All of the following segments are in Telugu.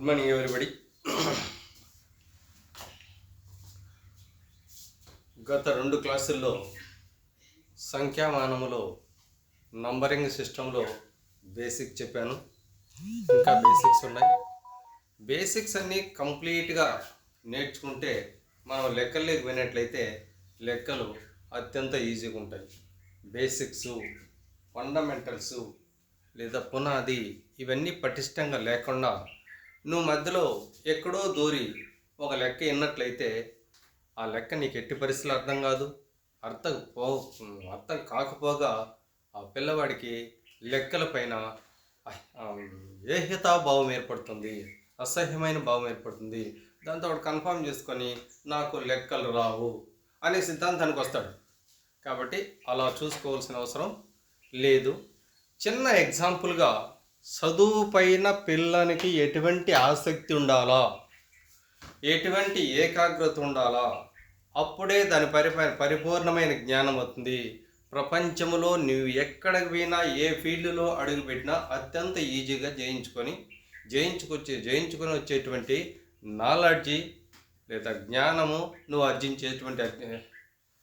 Good morning everybody. గత 2 క్లాసుల్లో సంఖ్యామానములో నంబరింగ్ సిస్టంలో బేసిక్ చెప్పాను. ఇంకా బేసిక్స్ ఉన్నాయి. బేసిక్స్ అన్నీ కంప్లీట్గా నేర్చుకుంటే మనం లెక్కల్లోకి పోయినట్లయితే లెక్కలు అత్యంత ఈజీగా ఉంటాయి. బేసిక్స్, ఫండమెంటల్స్ లేదా పునాది ఇవన్నీ పటిష్టంగా లేకుండా నువ్వు మధ్యలో ఎక్కడో దూరి ఒక లెక్క విన్నట్లయితే ఆ లెక్క నీకు ఎట్టి పరిస్థితులు అర్థం కాదు. అర్థం కాకపోగా ఆ పిల్లవాడికి లెక్కల పైన ఏహితాభావం ఏర్పడుతుంది, అసహ్యమైన భావం ఏర్పడుతుంది. దాంతో వాడు కన్ఫర్మ్ చేసుకొని నాకు లెక్కలు రావు అనే సిద్ధాంతానికి వస్తాడు. కాబట్టి అలా చూసుకోవాల్సిన అవసరం లేదు. చిన్న ఎగ్జాంపుల్గా చదువు పైన పిల్లనికి ఎటువంటి ఆసక్తి ఉండాలా, ఎటువంటి ఏకాగ్రత ఉండాలా, అప్పుడే దాని పరిపూర్ణమైన జ్ఞానం అవుతుంది. ప్రపంచంలో నువ్వు ఎక్కడికి పోయినా ఏ ఫీల్డ్లో అడుగుపెట్టినా అత్యంత ఈజీగా జయించుకొని వచ్చేటువంటి నాలెడ్జి లేదా జ్ఞానము నువ్వు ఆర్జించేటువంటి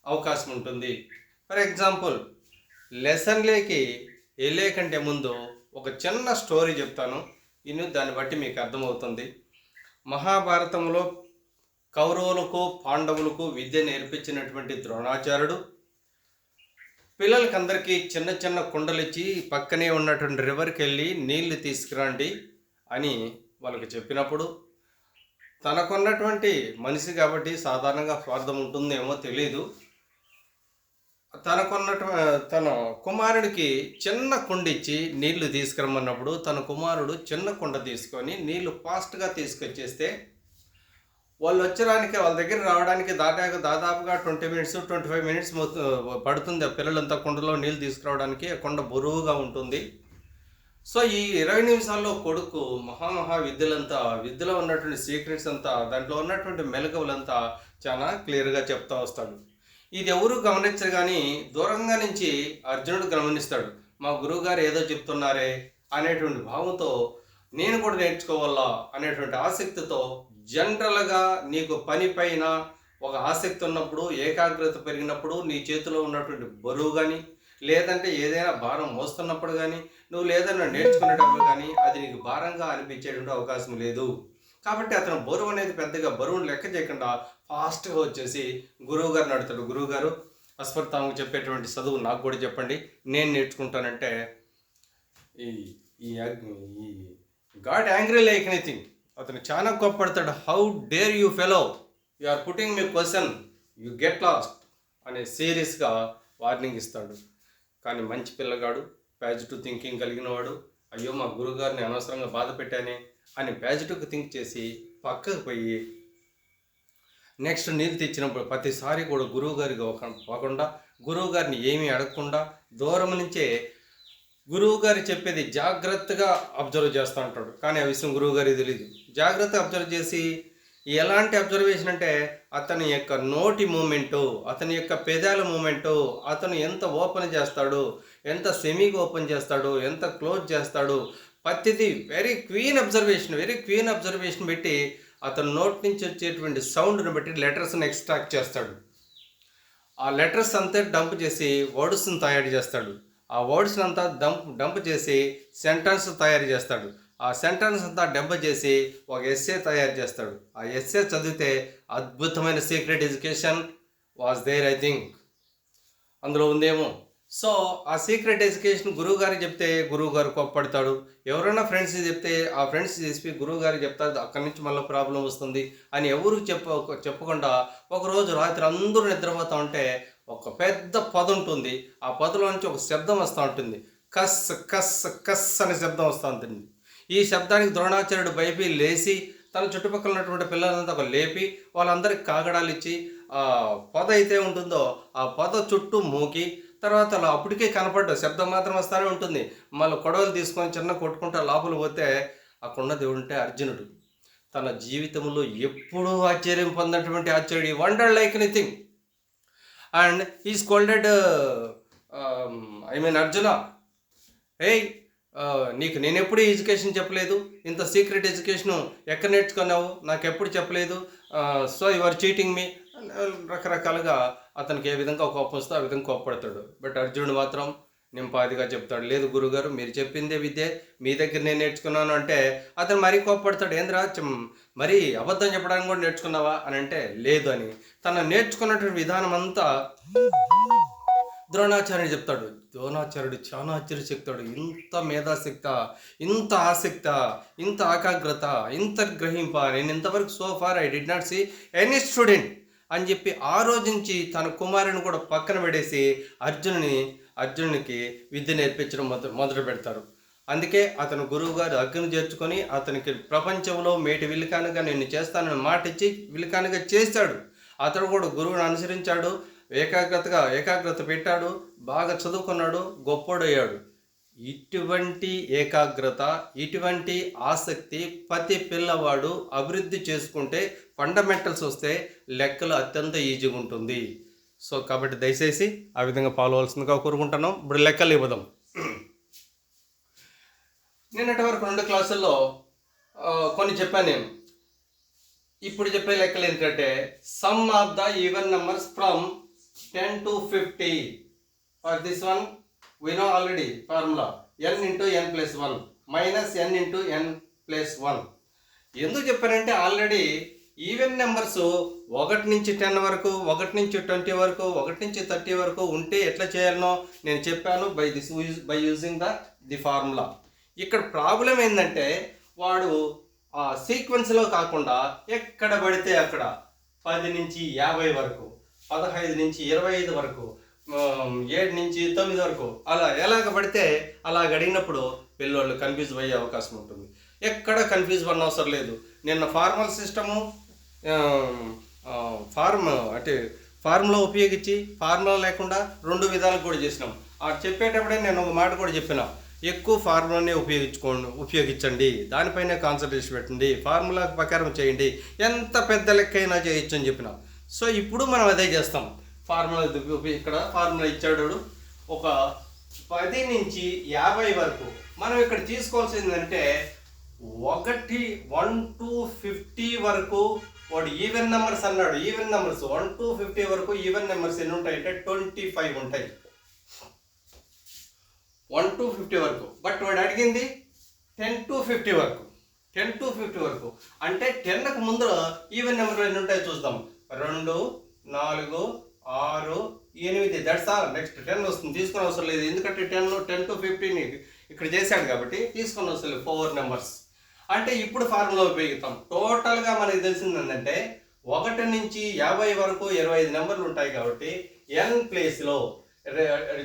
అవకాశం ఉంటుంది. ఫర్ ఎగ్జాంపుల్, లెసన్లోకి వెళ్ళే కంటే ముందు ఒక చిన్న స్టోరీ చెప్తాను. దాన్ని బట్టి మీకు అర్థమవుతుంది. మహాభారతంలో కౌరవులకు పాండవులకు విద్య నేర్పించినటువంటి ద్రోణాచార్యుడు పిల్లలకందరికీ చిన్న చిన్న కుండలు ఇచ్చి పక్కనే ఉన్నటువంటి రివర్కి వెళ్ళి నీళ్లు తీసుకురండి అని వాళ్ళకి చెప్పినప్పుడు, తనకున్నటువంటి మనిషి కాబట్టి సాధారణంగా స్వార్థం ఉంటుందేమో తెలియదు, తన కుమారుడికి చిన్న కుండ ఇచ్చి నీళ్లు తీసుకురమ్మన్నప్పుడు తన కుమారుడు చిన్న కుండ తీసుకొని నీళ్లు ఫాస్ట్గా తీసుకొచ్చేస్తే వాళ్ళు వచ్చడానికి వాళ్ళ దగ్గర రావడానికి దాదాపుగా 20 minutes 25 minutes పడుతుంది. ఆ పిల్లలంతా కుండలో నీళ్ళు తీసుకురావడానికి. ఆ కుండ బరువుగా ఉంటుంది. సో ఈ 20 నిమిషాల్లో కొడుకు విద్యలో ఉన్నటువంటి సీక్రెట్స్ అంతా, దాంట్లో ఉన్నటువంటి మెలకువలంతా చాలా క్లియర్గా చెప్తా వస్తాడు. ఇది ఎవరు గమనించరు, కానీ దూరంగా నుంచి అర్జునుడు గమనిస్తాడు. మా గురువుగారు ఏదో చెప్తున్నారే అనేటువంటి భావంతో నేను కూడా నేర్చుకోవాలా అనేటువంటి ఆసక్తితో, జనరల్గా నీకు పని పైన ఒక ఆసక్తి ఉన్నప్పుడు, ఏకాగ్రత పెరిగినప్పుడు, నీ చేతిలో ఉన్నటువంటి బరువు కానీ లేదంటే ఏదైనా భారం మోస్తున్నప్పుడు కానీ నువ్వు లేదన్నా నేర్చుకునేటప్పుడు కానీ అది నీకు భారంగా అనిపించేటువంటి అవకాశం లేదు. కాబట్టి అతను బరువు అనేది పెద్దగా బరువును లెక్క చేయకుండా ఫాస్ట్గా వచ్చేసి గురువు గారిని అడుగుతాడు. గురువుగారు, అశ్వత్థామకు చెప్పేటువంటి చదువు నాకు కూడా చెప్పండి, నేను నేర్చుకుంటానంటే ఈ గాడ్ యాంగ్రీ లైక్ ఎనీథింగ్. అతను చాలా కోప్పడతాడు. How dare you fellow, you are putting me question, you get lost అనే సీరియస్గా వార్నింగ్ ఇస్తాడు. కానీ మంచి పిల్లగాడు, పాజిటివ్ థింకింగ్ కలిగిన వాడు, అయ్యో మా గురువుగారిని అనవసరంగా బాధ పెట్టానే అని పాజిటివ్గా థింక్ చేసి పక్కకు పోయి నెక్స్ట్ నీళ్ళు తెచ్చినప్పుడు ప్రతిసారి కూడా గురువుగారికి పోకుండా, గురువుగారిని ఏమీ అడగకుండా దూరం నుంచే గురువుగారు చెప్పేది జాగ్రత్తగా అబ్జర్వ్ చేస్తూ ఉంటాడు. కానీ ఆ విషయం గురువుగారికి తెలియదు. జాగ్రత్తగా అబ్జర్వ్ చేసి, ఎలాంటి అబ్జర్వేషన్ అంటే అతని యొక్క నోటి మూమెంటు, అతని యొక్క పెదాల మూమెంటు, అతను ఎంత ఓపెన్ చేస్తాడు, ఎంత సెమీగా ఓపెన్ చేస్తాడు, ఎంత క్లోజ్ చేస్తాడు, ప్రతిదీ వెరీ క్వీన్ అబ్జర్వేషన్ పెట్టి అతను నోటి నుంచి వచ్చేటువంటి సౌండ్ని బట్టి లెటర్స్ని ఎక్స్ట్రాక్ట్ చేస్తాడు. ఆ లెటర్స్ అంతా డంప్ చేసి వర్డ్స్ని తయారు చేస్తాడు. ఆ వర్డ్స్ని అంతా డంప్ చేసి సెంటెన్స్ తయారు చేస్తాడు. ఆ సెంటెన్స్ అంతా డంప్ చేసి ఒక ఎస్సే తయారు చేస్తాడు. ఆ ఎస్సే చదివితే అద్భుతమైన secret education was there, I think అందులో ఉందేమో. సో ఆ సీక్రెట్ ఎడ్యుకేషన్ గురువుగారికి చెప్తే గురువుగారు కోప్పడతాడు. ఎవరైనా ఫ్రెండ్స్ చెప్తే ఆ ఫ్రెండ్స్ చెప్పి గురువుగారికి చెప్తారు, అక్కడి నుంచి మళ్ళీ ప్రాబ్లం వస్తుంది అని ఎవరు చెప్పకుండా ఒకరోజు రాత్రి అందరూ నిద్రపోతూ ఉంటే ఒక పెద్ద పొద ఉంటుంది. ఆ పొదలో నుంచి ఒక శబ్దం వస్తూ ఉంటుంది. కస్ కస్ కస్ అనే శబ్దం వస్తూ ఉంటుంది. ఈ శబ్దానికి ద్రోణాచార్యుడు భయపడి లేచి తన చుట్టుపక్కల ఉన్నటువంటి పిల్లలంతా ఒక లేపి వాళ్ళందరికీ కాగడాలు ఇచ్చి ఆ పొద అయితే ఉంటుందో ఆ పొద చుట్టూ మూకి, తర్వాత అలా అప్పటికే కనపడ్డ శబ్దం మాత్రం వస్తూనే ఉంటుంది. మళ్ళీ కొడవలు తీసుకొని చిన్న కొట్టుకుంటా లోపల పోతే అక్కడున్న దేవుడంటే అర్జునుడు. తన జీవితంలో ఎప్పుడూ ఆశ్చర్యం పొందినటువంటి ఆశ్చర్యుడు, వండర్ లైక్ ఎనీథింగ్. అండ్ ఈ స్కోల్డెడ్ Arjuna, hey, నీకు నేనెప్పుడు ఎడ్యుకేషన్ చెప్పలేదు, ఇంత సీక్రెట్ ఎడ్యుకేషను ఎక్కడ నేర్చుకున్నావు, నాకెప్పుడు చెప్పలేదు, సో యువర్ చీటింగ్ మీ, రకరకాలుగా అతనికి ఏ విధంగా కోపం వస్తే ఆ విధంగా కోప్పడతాడు. బట్ అర్జునుడు మాత్రం నింపాదిగా చెప్తాడు, లేదు గురుగారు మీరు చెప్పిందే విద్య, మీ దగ్గర నేను నేర్చుకున్నాను అంటే అతను మరీ కోప్పడతాడు. ఏంద్రా మరీ అబద్ధం చెప్పడానికి కూడా నేర్చుకున్నావా అని అంటే లేదు అని. తను నేర్చుకున్నటువంటి విధానం అంతా ద్రోణాచార్యుడు చెప్తాడు. ద్రోణాచార్యుడు చాలా ఆశ్చర్యశక్తాడు. ఇంత మేధాశక్త, ఇంత ఆసక్త, ఇంత ఏకాగ్రత, ఇంత గ్రహింప, నేను ఇంతవరకు so far I did not see any student అని చెప్పి ఆ రోజు నుంచి తన కుమారుని కూడా పక్కన పెడేసి అర్జునునికి విద్య నేర్పించడం మొదలు పెడతారు. అందుకే అతను గురువు గారు అగ్ని చేర్చుకొని అతనికి ప్రపంచంలో మేటి విలికానుగా నేను చేస్తానని మాట ఇచ్చి విలికానుగా చేశాడు. అతడు కూడా గురువుని అనుసరించాడు, ఏకాగ్రత పెట్టాడు, బాగా చదువుకున్నాడు, గొప్పోడయ్యాడు. ఇటువంటి ఏకాగ్రత, ఇటువంటి ఆసక్తి ప్రతి పిల్లవాడు అభివృద్ధి చేసుకుంటే ఫండమెంటల్స్ వస్తే లెక్కలు అత్యంత ఈజీగా ఉంటుంది. సో కాబట్టి దయచేసి ఆ విధంగా ఫాలో అవ్వాల్సిందిగా కోరుకుంటున్నాం. ఇప్పుడు లెక్కలు ఇవ్వదాం. నిన్నటి వరకు 2 క్లాసుల్లో కొన్ని చెప్పాను నేను. ఇప్పుడు చెప్పే లెక్కలు ఏంటంటే some of the even numbers from 10 to 50. For this one we know already formula n into n plus 1 minus n into n plus 1. ఎందుకు చెప్పానంటే ఆల్రెడీ ఈవెన్ నెంబర్స్ 1 నుంచి 10 వరకు, 1 నుంచి 20 వరకు, 1 నుంచి 30 వరకు ఉంటే ఎట్లా చేయాలనో నేను చెప్పాను బై యూజింగ్ ది ఫార్ములా. ఇక్కడ ప్రాబ్లం ఏంటంటే వాడు ఆ సీక్వెన్స్లో కాకుండా ఎక్కడ పడితే అక్కడ 10 నుంచి 50 వరకు, 15 నుంచి 25 వరకు, 7 నుంచి 9 వరకు అలా ఎలాగ పడితే అలా అడిగినప్పుడు పిల్లోళ్ళు కన్ఫ్యూజ్ అయ్యే అవకాశం ఉంటుంది. ఎక్కడ కన్ఫ్యూజ్ అవ్వనవసరం అవసరం లేదు. నిన్న ఫార్మల్ సిస్టము ఫార్ములా ఉపయోగించి ఫార్ములా లేకుండా 2 విధాలు కూడా చేసినాం. చెప్పేటప్పుడే నేను ఒక మాట కూడా చెప్పిన, ఎక్కువ ఫార్ములానే ఉపయోగించండి, దానిపైనే కాన్సన్ట్రేషన్ పెట్టండి, ఫార్ములా ప్రకారం చేయండి, ఎంత పెద్ద లెక్క అయినా చేయొచ్చు అని చెప్పిన. సో ఇప్పుడు మనం అదే చేస్తాం. ఫార్ములా ఇక్కడ ఫార్ములా ఇచ్చాడు ఒక 10 నుంచి 50 వరకు. మనం ఇక్కడ తీసుకోవాల్సిందంటే 1 to 50 వరకు వాడు ఈవెన్ నెంబర్స్ అన్నాడు. ఈవెన్ నెంబర్స్ 1 to 50 వరకు ఈవెన్ నెంబర్స్ ఎన్ని ఉంటాయి అంటే 25 ఉంటాయి. 1 to 50 వరకు. బట్ వాడు అడిగింది 10 to 50 వరకు. 10 to 50 వరకు అంటే 10కు ముందు ఈవెన్ నెంబర్ ఎన్ని ఉంటాయో చూద్దాం. 2, 4, 6, 8. That's all. నెక్స్ట్ 10 వస్తుంది, తీసుకొని అవసరం లేదు, ఎందుకంటే 10 to 50 ఇక్కడ చేశాడు కాబట్టి తీసుకొని అవసరం లేదు. 4 నెంబర్స్ అంటే ఇప్పుడు ఫార్ములా ఉపయోగిస్తాం. టోటల్గా మనకి తెలిసింది ఏంటంటే 1 నుంచి 50 వరకు 25 నెంబర్లు ఉంటాయి కాబట్టి n ప్లేస్లో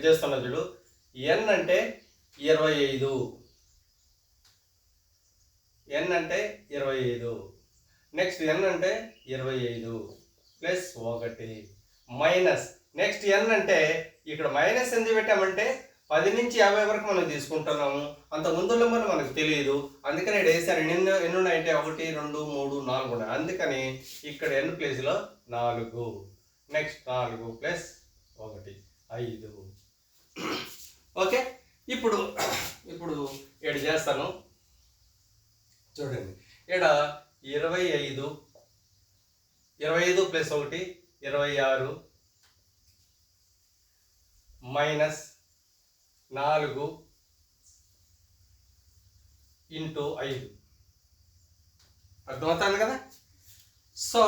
చేస్తున్నా చూడు. n అంటే 25, n అంటే 25, నెక్స్ట్ n అంటే 25 ప్లస్ 1 మైనస్ నెక్స్ట్ n అంటే ఇక్కడ మైనస్ ఎందుకు పెట్టామంటే 10 నుంచి 50 వరకు మనం తీసుకుంటున్నాము. అంత ముందు నెంబర్ మనకు తెలియదు, అందుకని ఇక్కడ వేసాను. ఎన్ని ఉన్నాయంటే 1, 2, 3, 4 ఉన్నాయి. అందుకని ఇక్కడ n ప్లేస్లో 4, నెక్స్ట్ 4 ప్లస్ 1 5. ఓకే, ఇప్పుడు ఇక్కడ చేస్తాను చూడండి. ఇక్కడ 25 ప్లస్ 1 26 మైనస్ 4 ఇంటూ 5. అర్థమవుతుంది కదా. సో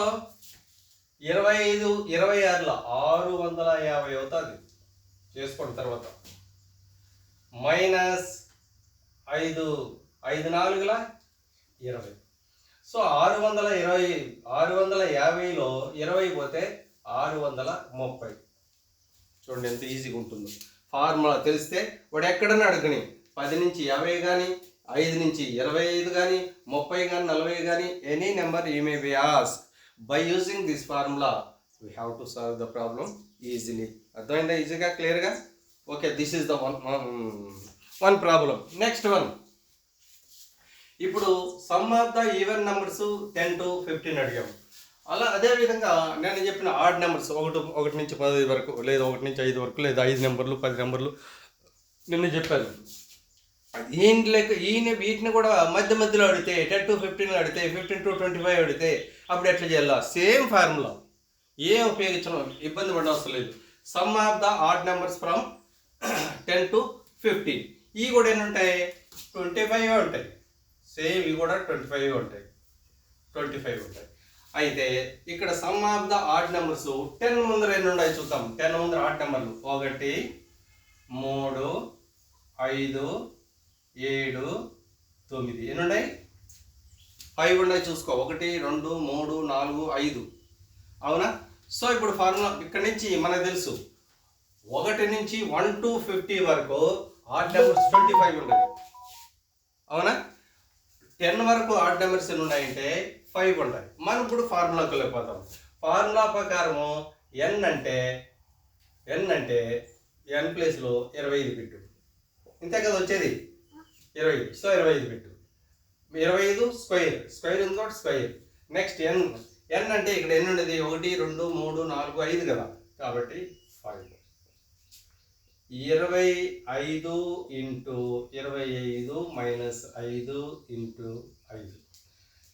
25 26లో 650 అవుతుంది చేసుకోండి. తర్వాత మైనస్ 5 4ల 20. సో 650లో 20 పోతే 630. చూడండి ఎంత ఈజీగా ఉంటుందో. ఫార్ములా తెలిస్తే వాడు ఎక్కడన్నా అడగని 10 నుంచి 50 కానీ, 5 నుంచి 25 కానీ, 30 కానీ, 40 కానీ, any number you may be ask. By using this formula we have to solve the problem easily. అర్థమైందా? ఈజీగా క్లియర్గా. Okay, this is the one problem. Next one. ఇప్పుడు some of the even numbers 10 to 15 అడిగాము. అదేవిధంగా నేను చెప్పిన ఆడ్ నెంబర్స్ 1 నుంచి 15 వరకు, లేదా 1 నుంచి 5 వరకు, లేదా 5 నెంబర్లు 10 నెంబర్లు నిన్న చెప్పాను. వీటిని కూడా మధ్య మధ్యలో అడిగితే 10 to 15 అడిగితే 15 to 25 అడిగితే అప్పుడు ఎట్లా చేయాలా? సేమ్ ఫార్ములా, ఏం ఉపయోగించడం ఇబ్బంది పడవసరం లేదు. Some of the odd numbers from 10 to 15. ఇవి కూడా ఎన్ని ఉంటాయి? 25 ఉంటాయి. సేమ్ ఇవి కూడా 25 ఉంటాయి, 25 ఉంటాయి. అయితే ఇక్కడ some of the odd numbers 10 ముందర ఎన్ని ఉన్నాయి చూద్దాం. 10 ముందర ఆడ్ నెంబర్లు 1 3 5 7 9 ఎన్ని ఉన్నాయి? 5 ఉన్నాయి చూసుకో. 1 2 3 4 5. అవునా? సో ఇప్పుడు ఫార్ములా ఇక్కడ నుంచి మనకు తెలుసు 1 నుంచి 1 to 50 వరకు ఆడ్ నెంబర్స్ 25 ఉన్నాయి. అవునా? 10 వరకు ఆడ్ నెంబర్స్ ఎన్ని ఉన్నాయంటే 5 ఉన్నాయి. మనం ఇప్పుడు ఫార్ములాకి వెళ్ళిపోతాం. ఫార్ములా ప్రకారము n అంటే n ప్లేస్లో 25 పెట్టు. ఇంతే కదా వచ్చేది 25. సో 25 పెట్టు. 25 స్క్వేర్ ఉంది కాబట్టి స్క్వేర్. నెక్స్ట్ n అంటే ఇక్కడ ఎన్ని ఉండేది? 1 2 3 4 5 కదా, కాబట్టి 5. 25 ఇంటూ 25 మైనస్ 5 ఇంటూ 5.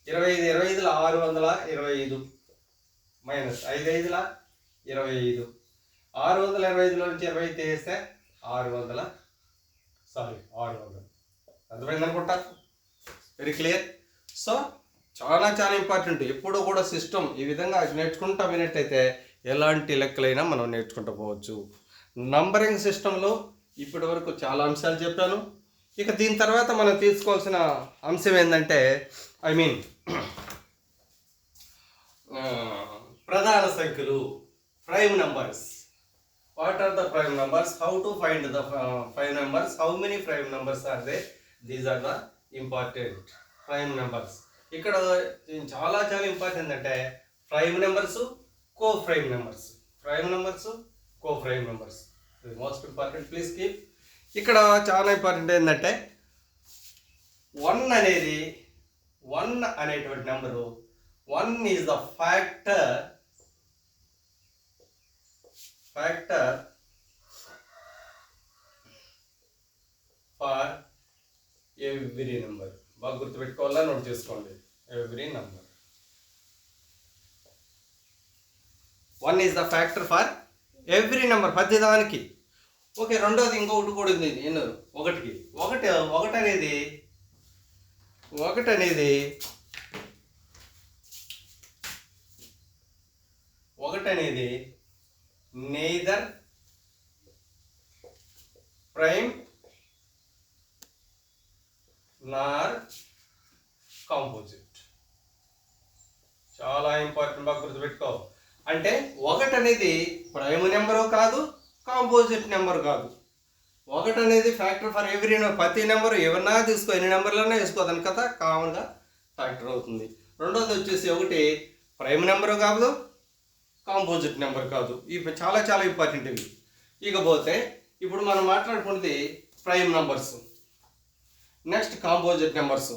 25 625 మైనస్ 5 25. 625లో నుంచి 20 తీస్తే 600. అర్థమైంది అనుకుంటా. Very clear. సో చాలా ఇంపార్టెంట్. ఎప్పుడు కూడా సిస్టమ్ ఈ విధంగా నేర్చుకుంటా వినట్టయితే ఎలాంటి లెక్కలైనా మనం నేర్చుకుంటూ పోవచ్చు. నంబరింగ్ సిస్టంలో ఇప్పటి వరకు చాలా అంశాలు చెప్పాను. ఇక దీని తర్వాత మనం తీసుకోవాల్సిన అంశం ఏంటంటే ప్రధాన సంఖ్యలు, prime numbers. What are the prime numbers? How to find the prime numbers? How many prime numbers are there? These are the important prime numbers. ఇక్కడ చాలా ఇంపార్టెంట్ అంటే prime numbers, co prime numbers. Most important, please keep. ఇక్కడ చాలా ఇంపార్టెంట్ ఏంటంటే 1 అనేటువంటి number 1 is the factor for every number. బాగా గుర్తుపెట్టుకోవాలా, నోట్ చేసుకోండి. Every number 1 is the factor for every number, ప్రతి దానికి. ఓకే, రెండోది ఇంకొకటి కూడా ఉంది. నేను ఒకటి అనేది నెయిదర్ ప్రైమ్ నార్ కాంపోజిట్. చాలా ఇంపార్టెంట్, బాగా గుర్తుపెట్టుకో. అంటే 1 అనేది ప్రైమ్ నెంబరు కాదు, కాంపోజిట్ నెంబర్ కాదు. 1 అనేది ఫ్యాక్టర్ ఫర్ ఎవ్రీ నెంబర్. ప్రతి నెంబరు ఏమన్నా తీసుకో, ఎన్ని నెంబర్లన్నా వేసుకో, దాని కదా కామన్గా ఫ్యాక్టర్ అవుతుంది. రెండోది వచ్చేసి 1 ప్రైమ్ నెంబరు కాదు, కాంపోజిట్ నెంబర్ కాదు. ఇవి చాలా ఇంపార్టెంట్ ఇవి. ఇకపోతే ఇప్పుడు మనం మాట్లాడుకున్నది prime numbers, next composite numbers.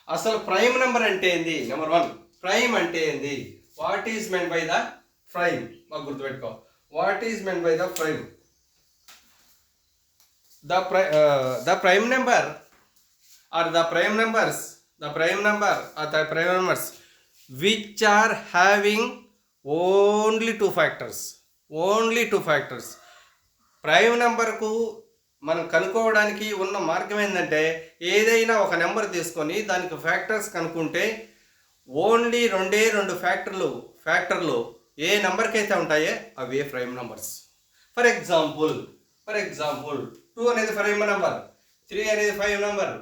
అసలు ప్రైమ్ నెంబర్ అంటే ఏంది? నెంబర్ 1, ప్రైమ్ అంటే ఏంది? What is meant by the prime? మాకు గుర్తుపెట్టుకో. What is meant by the prime? The prime number are the prime numbers which are having only two factors. Prime నెంబర్కు మనం కనుక్కోవడానికి ఉన్న మార్గం ఏంటంటే ఏదైనా ఒక నెంబర్ తీసుకొని దానికి ఫ్యాక్టర్స్ కనుక్కుంటే ఓన్లీ 2 ఫ్యాక్టర్లు ఏ నెంబర్కి అయితే ఉంటాయో అవే ప్రైమ్ నెంబర్స్. ఫర్ ఎగ్జాంపుల్ 2 అనేది ప్రైమ్ నెంబర్, 3 అనేది ప్రైమ్ నెంబర్,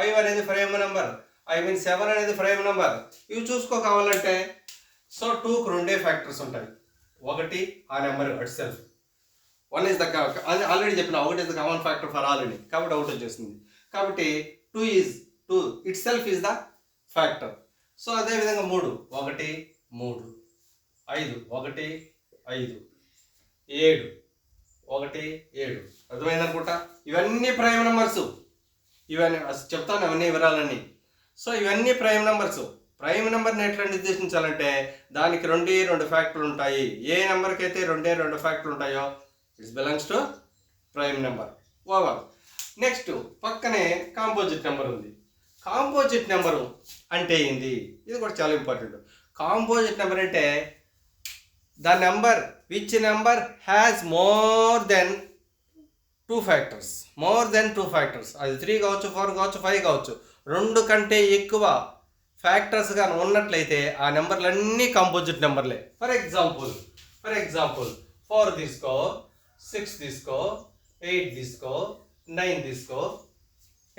5 అనేది ప్రైమ్ నెంబర్, 7 అనేది ప్రైమ్ నెంబర్. ఇవి చూసుకో కావాలంటే. సో 2కు 2 ఫ్యాక్టర్స్ ఉంటాయి. 1 ఆ number it self. 1 is the already చెప్పిన 1 is the common factor for all అని, కాబట్టి అవుట్ వచ్చేసింది. కాబట్టి 2 it self is the factor. So అదేవిధంగా 3 1 3, 5 1 5, 7 1 7. అర్థమైందనుకుంటా. ఇవన్నీ ప్రైమ్ నెంబర్స్. ఇవన్నీ చెప్తాను, అవన్నీ వివరాలన్నీ. సో ఇవన్నీ ప్రైమ్ నెంబర్స్. ప్రైమ్ నెంబర్ని ఎట్లా నిర్దేశించాలంటే దానికి 2 ఫ్యాక్టర్లు ఉంటాయి. ఏ నెంబర్కి అయితే 2 ఫ్యాక్టర్లు ఉంటాయో it's belongs to prime number. Over. Next పక్కనే కాంపోజిట్ నెంబర్ ఉంది. కాంపోజిట్ నెంబరు అంటే ఏంది? ఇది కూడా చాలా ఇంపార్టెంట్. కాంపోజిట్ నెంబర్ అంటే the number which number has more than 2 factors. అది 3 కావచ్చు, 4 కావచ్చు, 5 కావచ్చు. 2 కంటే ఎక్కువ ఫ్యాక్టర్స్ కానీ ఉన్నట్లయితే ఆ నెంబర్లన్నీ కాంపోజిట్ నెంబర్లే. ఫర్ ఎగ్జాంపుల్ 4 తీసుకో, 6 తీసుకో, 8 తీసుకో, 9 తీసుకో,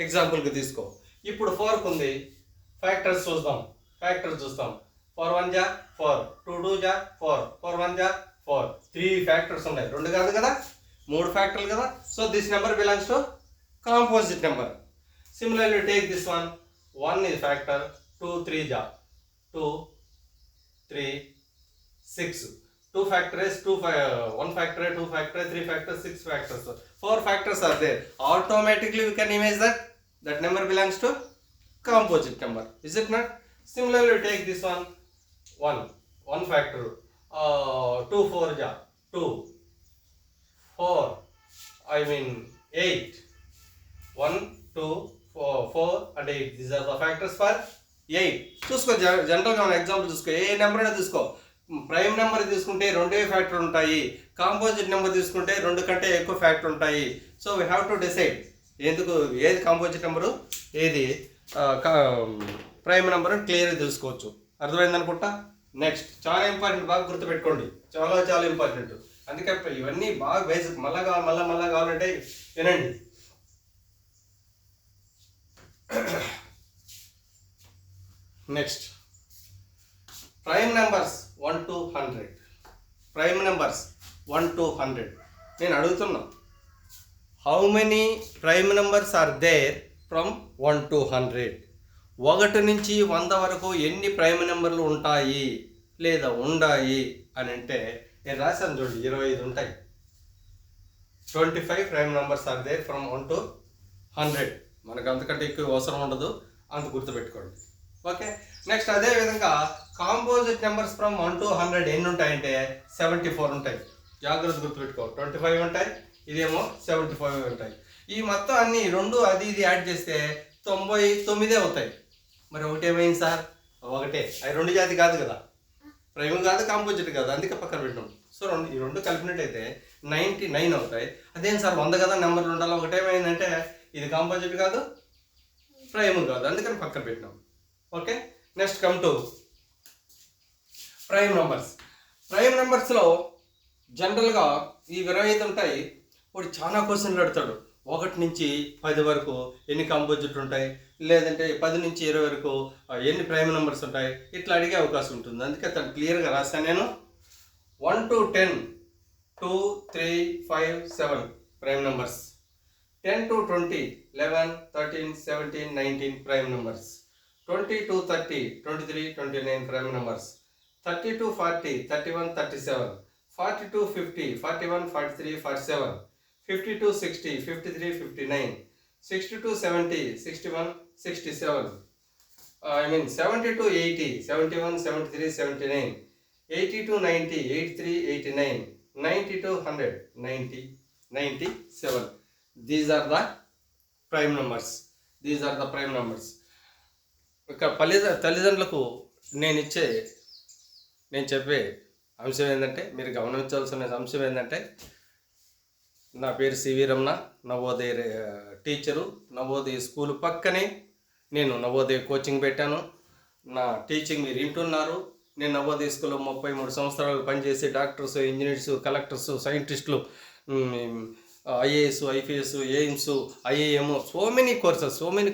ఎగ్జాంపుల్కి తీసుకో. ఇప్పుడు 4కు ఉంది, ఫ్యాక్టర్స్ చూస్తాం. 4 1 జా 4, 2 2 జా 4, 4 1 జా 4. 3 ఫ్యాక్టర్స్ ఉన్నాయి, 2 కాదు కదా, 3 ఫ్యాక్టర్లు కదా. So this number belongs to composite number. Similarly take this one. 1 is factor, 2 3 ja 2 3 6. 2 factors, 1 factor, 2 factor, 3 factors, 6 factors. 4 factors are there. Automatically we can imagine that number belongs to composite number. Is it not? Similarly take this one. 1 factor, 2 4 ja 2, 4 8. 1 2 4 and 8. These are the factors for 8. చూసుకో, జనరల్గా మన ఎగ్జాంపుల్ చూసుకో. ఏ నెంబర్ అయినా తీసుకో. ప్రైమ్ నెంబర్ తీసుకుంటే 2 ఫ్యాక్టర్ ఉంటాయి, కాంపోజిట్ నెంబర్ తీసుకుంటే 2 కంటే ఎక్కువ ఫ్యాక్టర్ ఉంటాయి. So we have to decide ఎందుకు ఏది కాంపోజిట్ నెంబరు, ఏది ప్రైమ్ నెంబర్ క్లియర్గా తెలుసుకోవచ్చు. అర్థమైందనుకుంటా. నెక్స్ట్ చాలా ఇంపార్టెంట్, బాగా గుర్తుపెట్టుకోండి, చాలా ఇంపార్టెంట్. అందుకే ఇవన్నీ బాగా బేసిక్. మళ్ళా కావాలంటే వినండి. Next prime numbers 1 to 100. Prime numbers 1 to 100. నేను అడుగుతున్నా, how many prime numbers are there from 1 to 100? 1 నుంచి 100 వరకు ఎన్ని ప్రైమ్ నెంబర్లు ఉంటాయి లేదా ఉండాయి అని అంటే నేను రాశాను చూడండి, 25 ఉంటాయి. 25 prime numbers are there from 1 to 100. మనకు అంతకంటే ఎక్కువ అవసరం ఉండదు, అంత గుర్తుపెట్టుకోండి. ఓకే. నెక్స్ట్ అదే విధంగా కాంపోజిట్ నెంబర్స్ ఫ్రమ్ 1 to 100 ఎన్ని ఉంటాయంటే 74 ఉంటాయి. జాగ్రత్త గుర్తుపెట్టుకో. 25 ఉంటాయి, ఇదేమో 75 ఉంటాయి. ఈ మొత్తం అన్ని 2 అది ఇది యాడ్ చేస్తే 99 అవుతాయి. మరి ఒకటేమైంది సార్? ఒకటే. అది 2 జాతి కాదు కదా, ప్రైమ్ కాదు, కాంపోజిట్ కాదు, అందుకే పక్కన పెట్టాం. సో ఈ 2 కలిపినట్టయితే 99 అవుతాయి. అదేం సార్ 100 కదా నెంబర్లు ఉండాలి, ఒకటేమైందంటే ఇది కాంపోజిట్ కాదు, ప్రైమ్ కాదు, అందుకని పక్కన పెట్టినాం. Okay. Next come to prime numbers. Prime నెంబర్స్లో జనరల్గా ఈ 25 ఉంటాయి. వాడు చాలా క్వశ్చన్లు అడుగుతాడు. 1 నుంచి 10 వరకు ఎన్ని కాంపోజిట్ ఉంటాయి, లేదంటే 10 నుంచి 20 వరకు ఎన్ని ప్రైమ్ నెంబర్స్ ఉంటాయి, ఇట్లా అడిగే అవకాశం ఉంటుంది. అందుకే తను క్లియర్గా రాశాను నేను. 1 to 10, 2 3 5 7 prime numbers. 10 to 20, 11 13 17 19 prime numbers. 20 to 30, 23 29 prime numbers. 30 to 40, 31 37. 40 to 50, 41 43 47. 50 to 60, 53 59. 60 to 70, 61 67. 70 to 80, 71 73 79. 80 to 90, 83 89. 90 to 100, 90 97. These are the prime numbers. ఇక తల్లిదండ్రులకు నేను చెప్పే అంశం ఏంటంటే, మీరు గమనించాల్సిన అంశం ఏంటంటే, నా పేరు సివి రమణ, నవోదయ టీచరు. నవోదయ స్కూల్ పక్కనే నేను నవోదయ కోచింగ్ పెట్టాను. నా టీచింగ్ మీరు వింటున్నారు. నేను నవోదయ స్కూల్లో 33 సంవత్సరాలు పనిచేసి డాక్టర్స్, ఇంజనీర్స్, కలెక్టర్స్, సైంటిస్టులు, IAS, IPS, AIIMS, IIM, so many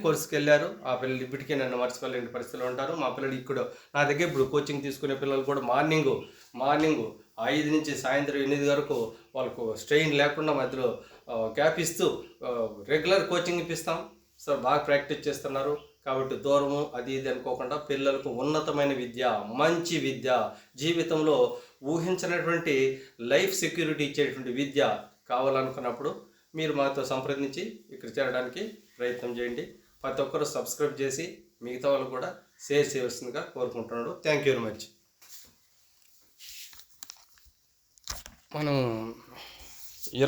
కోర్సుకి వెళ్ళారు. ఆ పిల్లలు ఇప్పటికే నన్ను మర్చిపోలేని పరిస్థితిలో ఉంటారు. మా పిల్లలు ఇక్కడ నా దగ్గర ఇప్పుడు కోచింగ్ తీసుకునే పిల్లలు కూడా మార్నింగ్ 5 నుంచి సాయంత్రం 8 వరకు వాళ్ళకు స్ట్రెయిన్ లేకుండా మధ్యలో గ్యాప్ ఇస్తూ రెగ్యులర్ కోచింగ్ ఇప్పిస్తాం. సో బాగా ప్రాక్టీస్ చేస్తున్నారు. కాబట్టి దూరము అది ఇది అనుకోకుండా పిల్లలకు ఉన్నతమైన విద్య, మంచి విద్య, జీవితంలో ఊహించినటువంటి లైఫ్ సెక్యూరిటీ ఇచ్చేటువంటి విద్య కావాలనుకున్నప్పుడు మీరు మాతో సంప్రదించి ఇక్కడ చేరడానికి ప్రయత్నం చేయండి. ప్రతి ఒక్కరూ సబ్స్క్రైబ్ చేసి మిగతా వాళ్ళు కూడా షేర్ చేయవలసిందిగా కోరుకుంటున్నాడు. Thank you very much. మనం 20